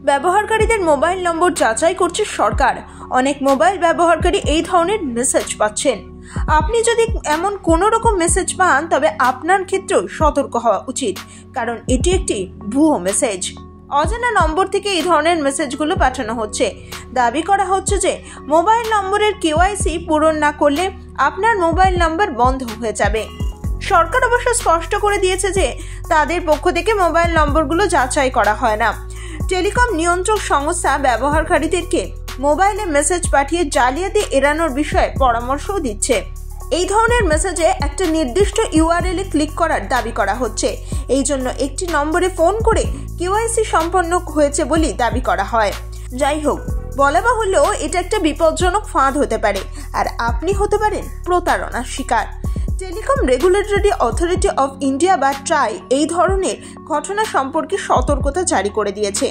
ব্যবহারকারীদের মোবাইল নম্বর যাচাই করছে সরকার। অনেক মোবাইল ব্যবহারকারী এই ধরনের মেসেজ পাচ্ছেন। আপনি যদি এমন কোনো রকম মেসেজ পান তবে আপনার ক্ষেত্রেও সতর্ক হওয়া উচিত, কারণ এটি একটি ভুয়ো মেসেজ। অজানা নম্বর থেকে এই ধরনের মেসেজগুলো পাঠানো হচ্ছে। দাবি করা হচ্ছে যে মোবাইল নম্বরের KYC পূরণ না করলে আপনার মোবাইল নাম্বার বন্ধ হয়ে যাবে। সরকার অবশ্য স্পষ্ট করে দিয়েছে যে তাদের পক্ষ থেকে মোবাইল নম্বরগুলো যাচাই করা হয় না। টেলিকম নিয়ন্ত্রক সংস্থা ব্যবহারকারীদেরকে মোবাইলে মেসেজ পাঠিয়ে জালিয়াতি এড়ানোর বিষয়ে পরামর্শও দিচ্ছে। এই ধরনের মেসেজে একটা নির্দিষ্ট URL-এ ক্লিক করার দাবি করা হচ্ছে। এই জন্য একটি নম্বরে ফোন করে KYC সম্পন্ন হয়েছে বলে দাবি করা হয়। যাই হোক, বলা বাহুল্য এটা একটা বিপজ্জনক ফাঁদ হতে পারে, আর আপনি হতে পারেন প্রতারণার শিকার। Telecom regulatory authority of India বা ট্রাই এই ধরনের ঘটনা সম্পর্কে সতর্কতা জারি করে দিয়েছে।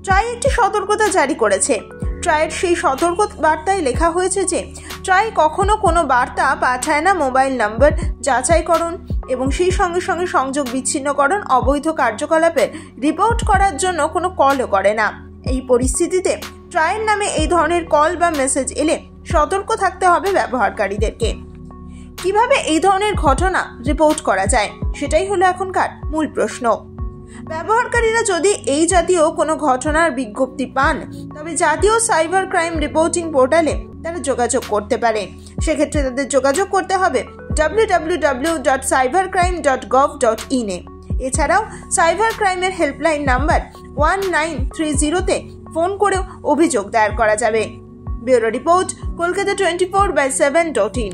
ট্রাই একটি সতর্কতা জারি করেছে। ট্রাইয়ের সেই সতর্ক বার্তায় লেখা হয়েছে যে ট্রাই কখনো কোনো বার্তা পাঠায় না মোবাইল নাম্বার যাচাইকরণ এবং সেই সঙ্গে সঙ্গে সংযোগ বিচ্ছিন্নকরণ, অবৈধ কার্যকলাপের রিপোর্ট করার জন্য কোনো কলও করে না। এই পরিস্থিতিতে ট্রাইয়ের নামে এই ধরনের কল বা মেসেজ এলে সতর্ক থাকতে হবে ব্যবহারকারীদেরকে। কিভাবে এই ধরনের ঘটনা রিপোর্ট করা যায়, সেটাই হলো এখনকার মূল প্রশ্ন। ব্যবহারকারীরা যদি এই জাতীয় কোনো ঘটনার বিজ্ঞপ্তি পান তবে জাতীয় সাইবার ক্রাইম রিপোর্টিং পোর্টালে তারা যোগাযোগ করতে পারে। সেক্ষেত্রে তাদের যোগাযোগ করতে হবে www.cybercrime.gov.in-এ। এছাড়াও সাইবার ক্রাইমের হেল্পলাইন নাম্বার 1930-তে ফোন করেও অভিযোগ দায়ের করা যাবে। Bureau report, Kolkata 24/7.in।